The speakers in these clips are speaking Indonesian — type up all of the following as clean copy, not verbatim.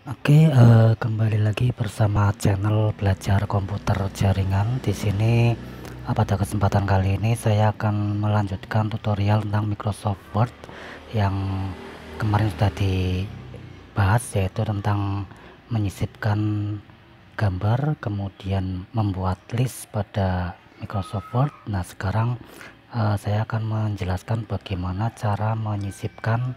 Kembali lagi bersama channel belajar komputer jaringan. Di sini pada kesempatan kali ini saya akan melanjutkan tutorial tentang Microsoft Word yang kemarin sudah dibahas, yaitu tentang menyisipkan gambar kemudian membuat list pada Microsoft Word. Nah, sekarang saya akan menjelaskan bagaimana cara menyisipkan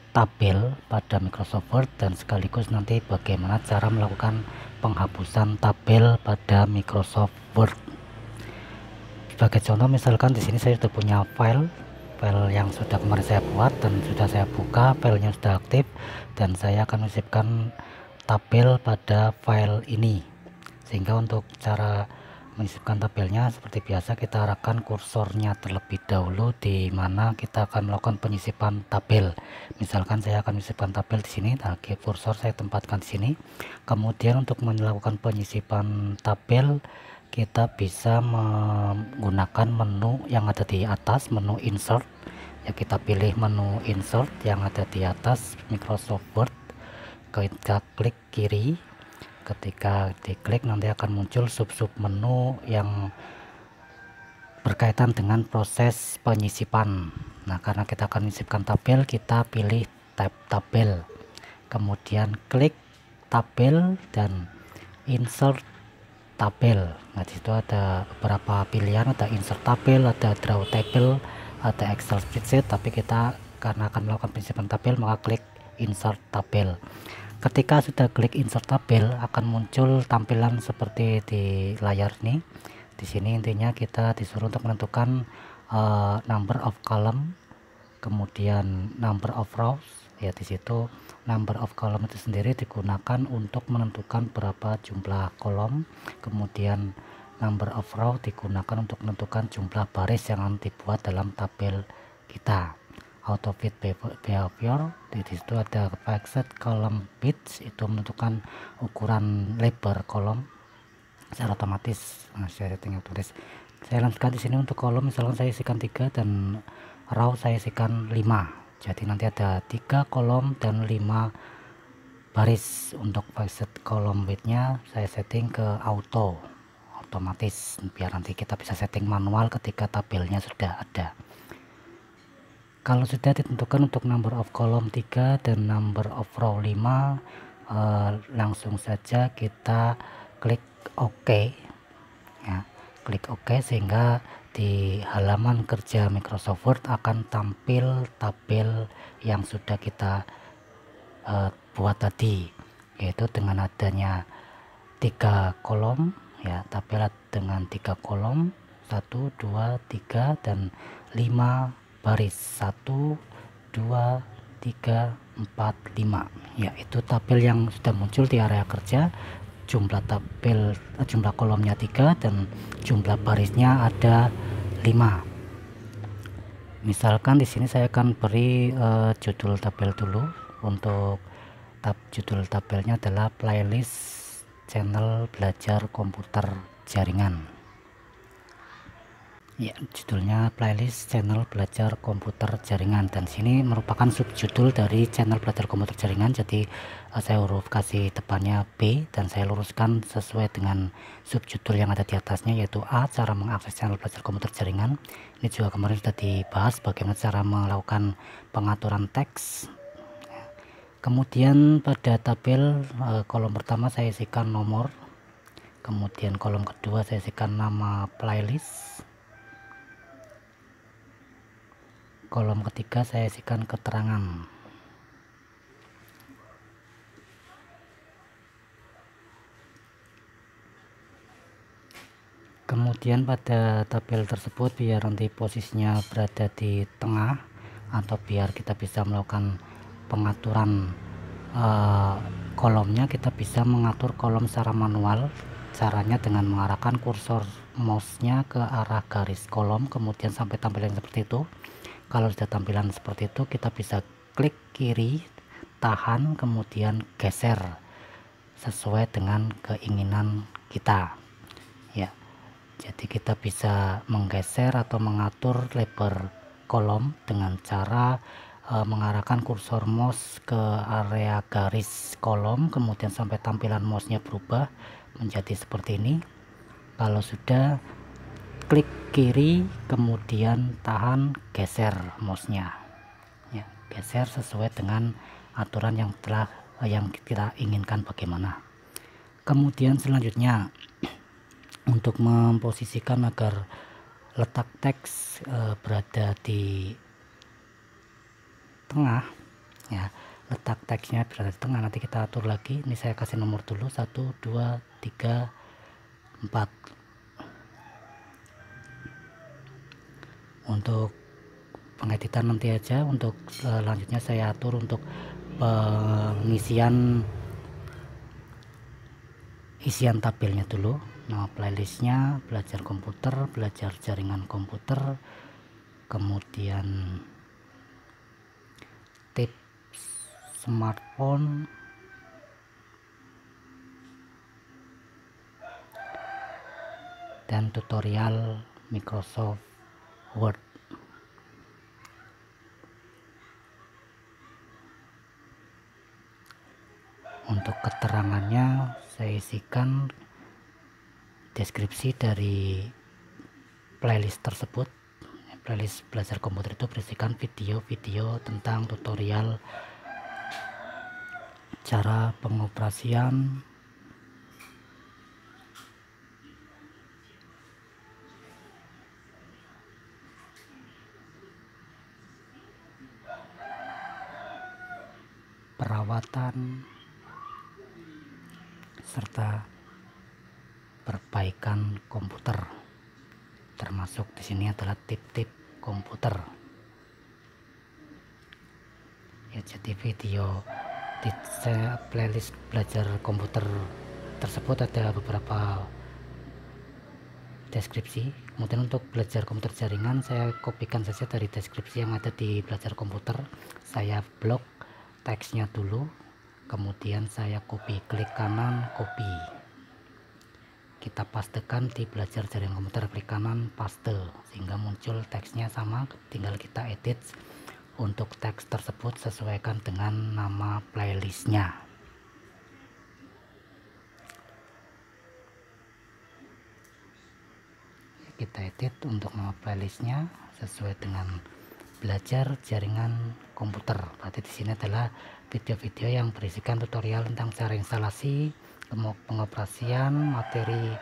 tabel pada Microsoft Word dan sekaligus nanti bagaimana cara melakukan penghapusan tabel pada Microsoft Word. Sebagai contoh, misalkan di sini saya sudah punya file yang sudah kemarin saya buat dan sudah saya buka, filenya sudah aktif dan saya akan menyisipkan tabel pada file ini. Sehingga untuk cara menyisipkan tabelnya seperti biasa, kita arahkan kursornya terlebih dahulu di mana kita akan melakukan penyisipan tabel. Misalkan saya akan menyisipkan tabel di sini, nah kursor saya tempatkan di sini. Kemudian untuk melakukan penyisipan tabel, kita bisa menggunakan menu yang ada di atas, menu insert. Ya, kita pilih menu insert yang ada di atas Microsoft Word, kita klik kiri. Ketika diklik nanti akan muncul sub-sub menu yang berkaitan dengan proses penyisipan. Nah, karena kita akan menyisipkan tabel, kita pilih tab tabel, kemudian klik tabel dan insert tabel. Nah, disitu ada beberapa pilihan, ada insert tabel, ada draw table, ada Excel spreadsheet, tapi kita karena akan melakukan penyisipan tabel maka klik insert tabel. Ketika sudah klik insert tabel, akan muncul tampilan seperti di layar ini. Di sini intinya kita disuruh untuk menentukan number of column, kemudian number of rows. Ya, di situ number of column itu sendiri digunakan untuk menentukan berapa jumlah kolom, kemudian number of row digunakan untuk menentukan jumlah baris yang akan dibuat dalam tabel kita. Auto fit behavior, di situ ada fixed column width, itu menentukan ukuran lebar kolom secara otomatis. Nah, saya setting otomatis. Saya lanjutkan di sini untuk kolom, misalkan saya isikan 3 dan row saya isikan 5. Jadi nanti ada 3 kolom dan 5 baris. Untuk fixed column width-nya saya setting ke otomatis biar nanti kita bisa setting manual ketika tabelnya sudah ada. Kalau sudah ditentukan untuk number of column 3 dan number of row 5, langsung saja kita klik OK ya, klik OK, sehingga di halaman kerja Microsoft Word akan tampil tabel yang sudah kita buat tadi, yaitu dengan adanya 3 kolom ya, tabel dengan 3 kolom, 1 2 3 dan 5 baris, 1 2 3 4 5 ya. Itu tabel yang sudah muncul di area kerja. Jumlah jumlah kolomnya 3 dan jumlah barisnya ada 5. Misalkan di sini saya akan beri judul tabel dulu. Untuk judul tabelnya adalah playlist channel belajar komputer jaringan. Ya, judulnya playlist channel belajar komputer jaringan, dan sini merupakan subjudul dari channel belajar komputer jaringan. Jadi saya huruf kasih depannya B dan saya luruskan sesuai dengan subjudul yang ada di atasnya, yaitu A, cara mengakses channel belajar komputer jaringan. Ini juga kemarin sudah dibahas bagaimana cara melakukan pengaturan teks. Kemudian pada tabel kolom pertama saya isikan nomor, kemudian kolom kedua saya isikan nama playlist, kolom ketiga saya isikan keterangan. Kemudian pada tabel tersebut, biar nanti posisinya berada di tengah atau biar kita bisa melakukan pengaturan kolomnya, kita bisa mengatur kolom secara manual. Caranya dengan mengarahkan kursor mouse-nya ke arah garis kolom, kemudian sampai tampilan seperti itu. Kalau sudah tampilan seperti itu, kita bisa klik kiri, tahan, kemudian geser sesuai dengan keinginan kita ya. Jadi kita bisa menggeser atau mengatur lebar kolom dengan cara mengarahkan kursor mouse ke area garis kolom, kemudian sampai tampilan mouse-nya berubah menjadi seperti ini. Kalau sudah, klik kiri, kemudian tahan, geser mouse-nya ya, geser sesuai dengan aturan yang kita inginkan bagaimana. Kemudian selanjutnya untuk memposisikan agar letak teks berada di tengah ya, letak teksnya berada di tengah, nanti kita atur lagi. Ini saya kasih nomor dulu 1 2 3 4. Untuk pengeditan nanti aja. Untuk selanjutnya saya atur untuk pengisian isian tabelnya dulu. Nama playlistnya belajar komputer, belajar jaringan komputer, kemudian tips smartphone, dan tutorial Microsoft Word. Untuk keterangannya saya isikan deskripsi dari playlist tersebut. Playlist belajar komputer itu berisikan video-video tentang tutorial cara pengoperasian, perawatan, serta perbaikan komputer. Termasuk di sini adalah tip-tip komputer. Ya, jadi video di playlist belajar komputer tersebut ada beberapa deskripsi. Kemudian untuk belajar komputer jaringan, saya kopikan saja dari deskripsi yang ada di belajar komputer. Saya blok teksnya dulu, kemudian saya copy, klik kanan, copy, kita pastekan di belajar jaringan komputer, klik kanan, paste, sehingga muncul teksnya sama. Tinggal kita edit untuk teks tersebut, sesuaikan dengan nama playlistnya. Kita edit untuk nama playlistnya sesuai dengan belajar jaringan komputer. Berarti di sini adalah video-video yang berisikan tutorial tentang cara instalasi, pengoperasian materi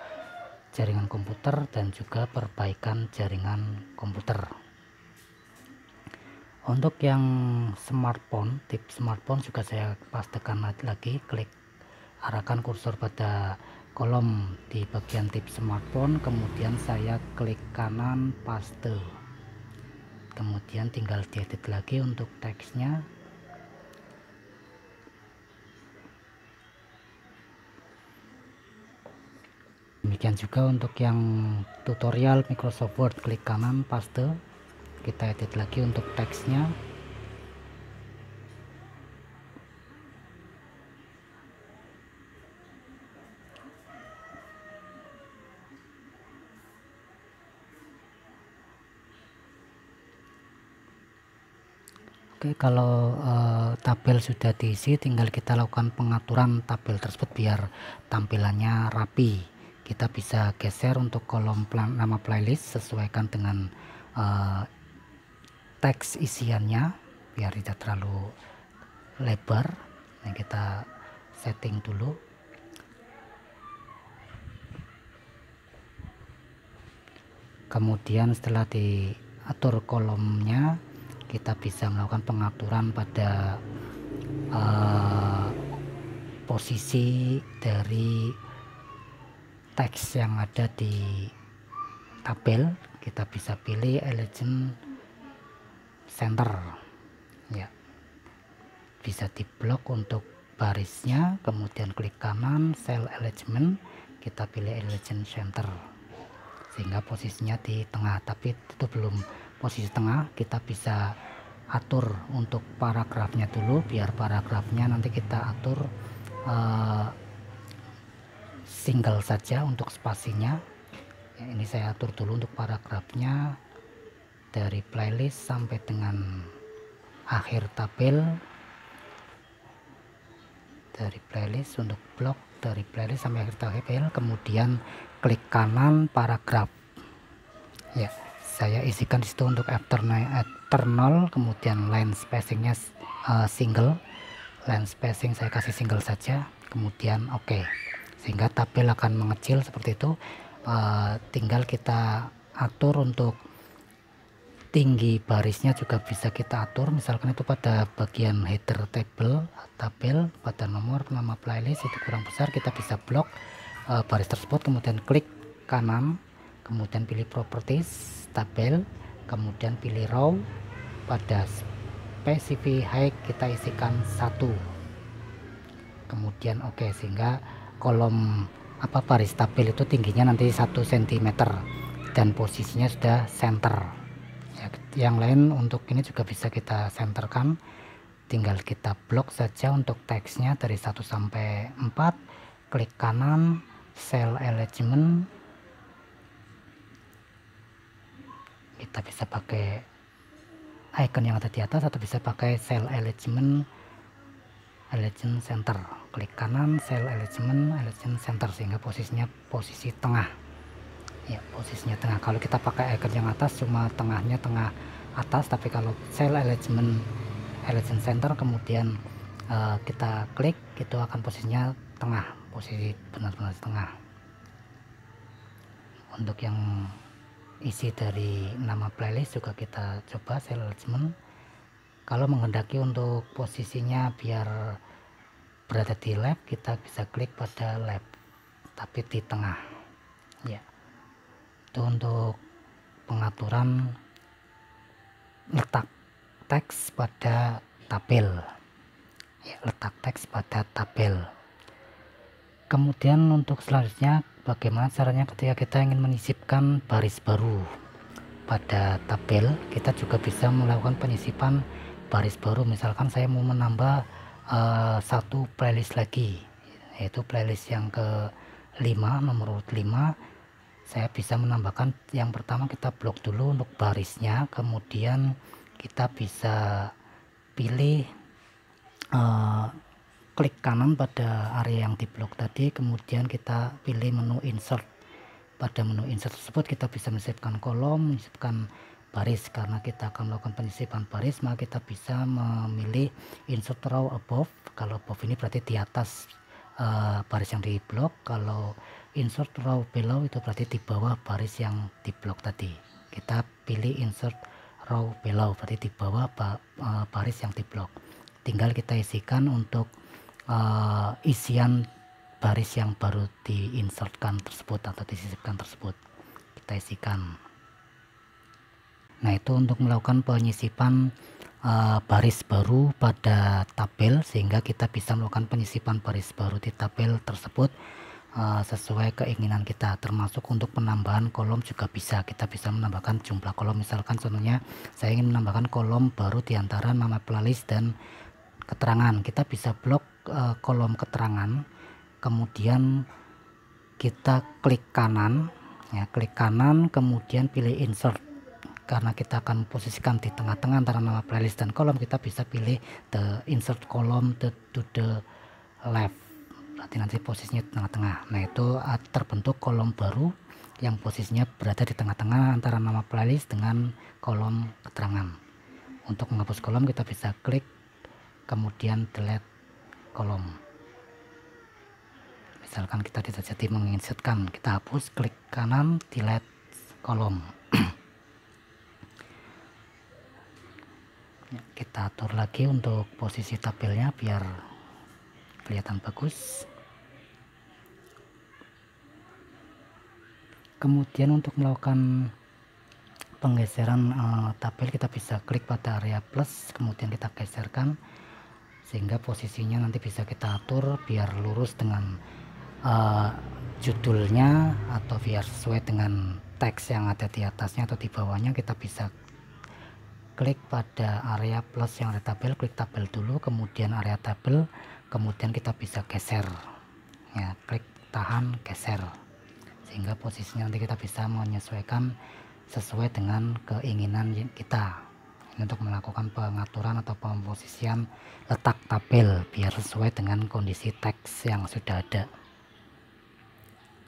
jaringan komputer, dan juga perbaikan jaringan komputer. Untuk yang smartphone, tips smartphone juga saya pastekan lagi. Klik, arahkan kursor pada kolom di bagian tips smartphone, kemudian saya klik kanan, paste, kemudian tinggal diedit lagi untuk teksnya. Demikian juga untuk yang tutorial Microsoft Word, klik kanan, paste, kita edit lagi untuk teksnya. Oke, kalau tabel sudah diisi, tinggal kita lakukan pengaturan tabel tersebut biar tampilannya rapi. Kita bisa geser untuk kolom nama playlist, sesuaikan dengan teks isiannya biar tidak terlalu lebar. Nah, kita setting dulu. Kemudian setelah diatur kolomnya, kita bisa melakukan pengaturan pada posisi dari teks yang ada di tabel. Kita bisa pilih Alignment Center ya, bisa diblok untuk barisnya, kemudian klik kanan, Cell Alignment, kita pilih Alignment Center sehingga posisinya di tengah. Tapi itu belum posisi tengah, kita bisa atur untuk paragrafnya dulu, biar paragrafnya nanti kita atur single saja untuk spasinya ya. Ini saya atur dulu untuk paragrafnya dari playlist sampai dengan akhir tabel dari playlist, untuk blok dari playlist sampai akhir tabel, kemudian klik kanan paragraf. Ya, saya isikan di situ untuk eternal, kemudian line spacingnya single, line spacing saya kasih single saja, kemudian oke. Sehingga tabel akan mengecil seperti itu. Tinggal kita atur untuk tinggi barisnya juga bisa kita atur, misalkan itu pada bagian header tabel pada nama playlist itu kurang besar, kita bisa blok baris tersebut, kemudian klik kanan, kemudian pilih properties tabel, kemudian pilih row, pada specify height kita isikan 1, kemudian oke. Sehingga kolom baris tabel itu tingginya nanti 1 cm dan posisinya sudah center. Yang lain untuk ini juga bisa kita centerkan, tinggal kita blok saja untuk teksnya dari 1 sampai 4, klik kanan, cell alignment, kita bisa pakai icon yang ada di atas atau bisa pakai cell alignment center, klik kanan, cell alignment center, sehingga posisinya posisi tengah. Ya, posisinya tengah. Kalau kita pakai icon yang atas cuma tengahnya tengah atas, tapi kalau cell alignment center kemudian kita klik, itu akan posisinya tengah, posisi benar-benar tengah. Untuk yang isi dari nama playlist juga kita coba cell alignment. Kalau menghendaki untuk posisinya biar berada di left, kita bisa klik pada left tapi di tengah. Ya, itu untuk pengaturan letak teks pada tabel. Ya, letak teks pada tabel. Kemudian untuk selanjutnya, bagaimana caranya ketika kita ingin menyisipkan baris baru pada tabel. Kita juga bisa melakukan penyisipan baris baru. Misalkan saya mau menambah satu playlist lagi, yaitu playlist yang ke-5, nomor urut 5. Saya bisa menambahkan, yang pertama kita blok dulu untuk barisnya, kemudian kita bisa pilih klik kanan pada area yang diblok tadi, kemudian kita pilih menu insert. Pada menu insert tersebut kita bisa menyisipkan kolom, menyisipkan baris. Karena kita akan melakukan penyisipan baris, maka kita bisa memilih insert row above. Kalau above ini berarti di atas baris yang diblok, kalau insert row below itu berarti di bawah baris yang diblok tadi. Kita pilih insert row below, berarti di bawah baris yang diblok. Tinggal kita isikan untuk isian baris yang baru diinsertkan tersebut atau disisipkan tersebut, kita isikan. Nah, itu untuk melakukan penyisipan baris baru pada tabel, sehingga kita bisa melakukan penyisipan baris baru di tabel tersebut sesuai keinginan kita. Termasuk untuk penambahan kolom juga bisa, kita bisa menambahkan jumlah kolom. Misalkan contohnya saya ingin menambahkan kolom baru di antara nama playlist dan keterangan, kita bisa blok kolom keterangan, kemudian kita klik kanan, ya, klik kanan, kemudian pilih insert. Karena kita akan posisikan di tengah-tengah antara nama playlist dan kolom, kita bisa pilih the insert column to the left, berarti nanti posisinya di tengah-tengah. Nah, itu terbentuk kolom baru yang posisinya berada di tengah-tengah antara nama playlist dengan kolom keterangan. Untuk menghapus kolom kita bisa klik kemudian delete kolom. Misalkan kita tidak jadi menginsertkan, kita hapus, klik kanan, delete kolom. Kita atur lagi untuk posisi tabelnya biar kelihatan bagus. Kemudian untuk melakukan penggeseran tabel, kita bisa klik pada area plus, kemudian kita geserkan sehingga posisinya nanti bisa kita atur biar lurus dengan judulnya atau biar sesuai dengan teks yang ada di atasnya atau di bawahnya. Kita bisa klik pada area plus yang ada tabel, klik tabel dulu, kemudian area tabel, kemudian kita bisa geser, ya, klik tahan geser, sehingga posisinya nanti kita bisa menyesuaikan sesuai dengan keinginan kita. untuk melakukan pengaturan atau pemposisian letak tabel biar sesuai dengan kondisi teks yang sudah ada.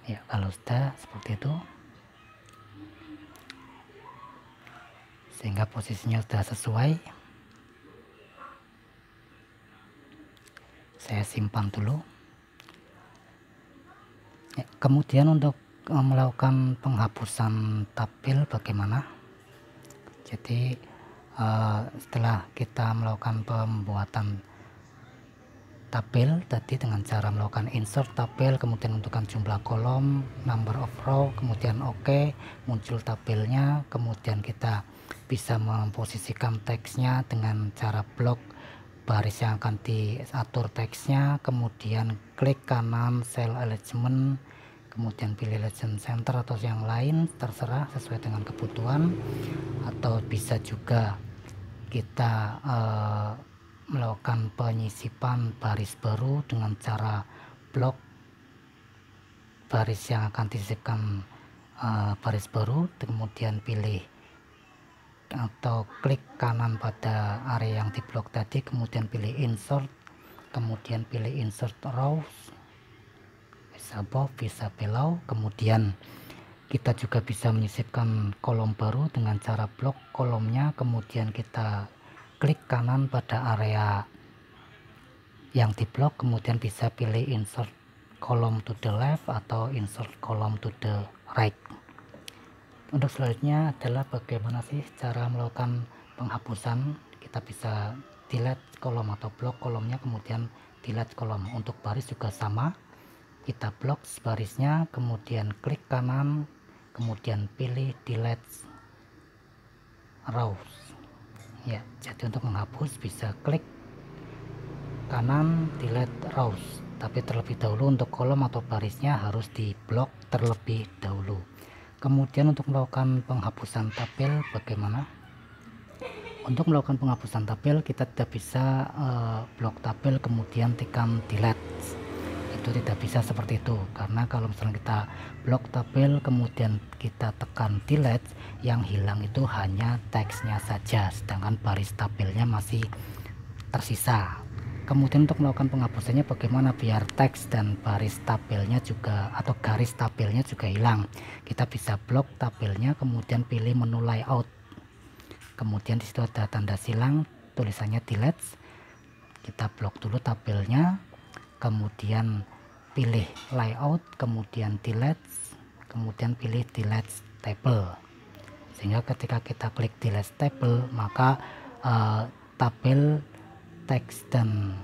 Ya, kalau sudah seperti itu, sehingga posisinya sudah sesuai, saya simpan dulu. Ya, kemudian untuk melakukan penghapusan tabel bagaimana? Jadi setelah kita melakukan pembuatan tabel tadi dengan cara melakukan insert tabel, kemudian tentukan jumlah kolom, number of row, kemudian oke, muncul tabelnya, kemudian kita bisa memposisikan teksnya dengan cara blok baris yang akan diatur teksnya, kemudian klik kanan cell alignment, kemudian pilih legend center atau yang lain, terserah sesuai dengan kebutuhan. Atau bisa juga kita melakukan penyisipan baris baru dengan cara blok baris yang akan disisipkan baris baru, kemudian pilih atau klik kanan pada area yang diblok tadi, kemudian pilih insert, kemudian pilih insert rows, bisa above bisa below. Kemudian kita juga bisa menyisipkan kolom baru dengan cara blok kolomnya, kemudian kita klik kanan pada area yang diblok, kemudian bisa pilih insert column to the left atau insert column to the right. Untuk selanjutnya adalah bagaimana sih cara melakukan penghapusan. Kita bisa delete kolom atau blok kolomnya, kemudian delete kolom. Untuk baris juga sama, kita blok barisnya, kemudian klik kanan, kemudian pilih delete rows. Ya, jadi untuk menghapus bisa klik kanan delete rows, tapi terlebih dahulu untuk kolom atau barisnya harus diblok terlebih dahulu. Kemudian untuk melakukan penghapusan tabel bagaimana? Untuk melakukan penghapusan tabel kita tidak bisa blok tabel kemudian tekan delete, itu tidak bisa seperti itu, karena kalau misalnya kita blok tabel kemudian kita tekan delete, yang hilang itu hanya teksnya saja, sedangkan baris tabelnya masih tersisa. Kemudian untuk melakukan penghapusannya bagaimana biar teks dan baris tabelnya juga atau garis tabelnya juga hilang? Kita bisa blok tabelnya, kemudian pilih menu layout, kemudian disitu ada tanda silang tulisannya delete, kita blok dulu tabelnya, kemudian pilih layout, kemudian delete, kemudian pilih delete table, sehingga ketika kita klik delete table maka tabel, teks dan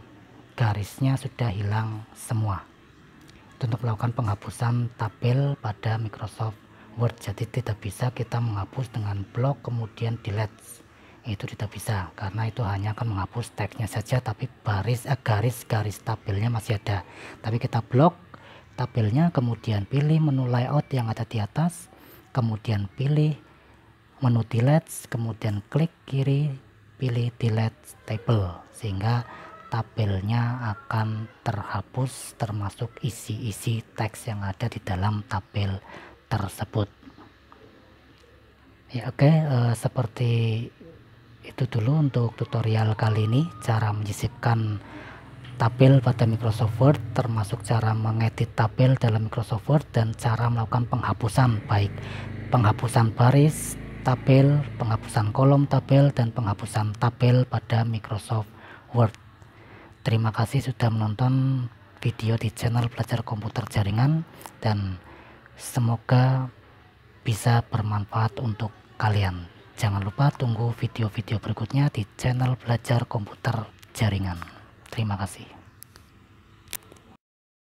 garisnya sudah hilang semua. Itu untuk melakukan penghapusan tabel pada Microsoft Word. Jadi tidak bisa kita menghapus dengan blok kemudian delete, itu tidak bisa, karena itu hanya akan menghapus teksnya saja, tapi garis tabelnya masih ada. Tapi kita blok tabelnya, kemudian pilih menu layout yang ada di atas, kemudian pilih menu delete, kemudian klik kiri pilih delete table, sehingga tabelnya akan terhapus termasuk isi-isi teks yang ada di dalam tabel tersebut. Ya, oke, seperti itu dulu untuk tutorial kali ini, cara menyisipkan tabel pada Microsoft Word, termasuk cara mengedit tabel dalam Microsoft Word dan cara melakukan penghapusan, baik penghapusan baris tabel, penghapusan kolom tabel, dan penghapusan tabel pada Microsoft Word. Terima kasih sudah menonton video di channel Belajar Komputer Jaringan, dan semoga bisa bermanfaat untuk kalian. Jangan lupa tunggu video-video berikutnya di channel Belajar Komputer Jaringan. Terima kasih.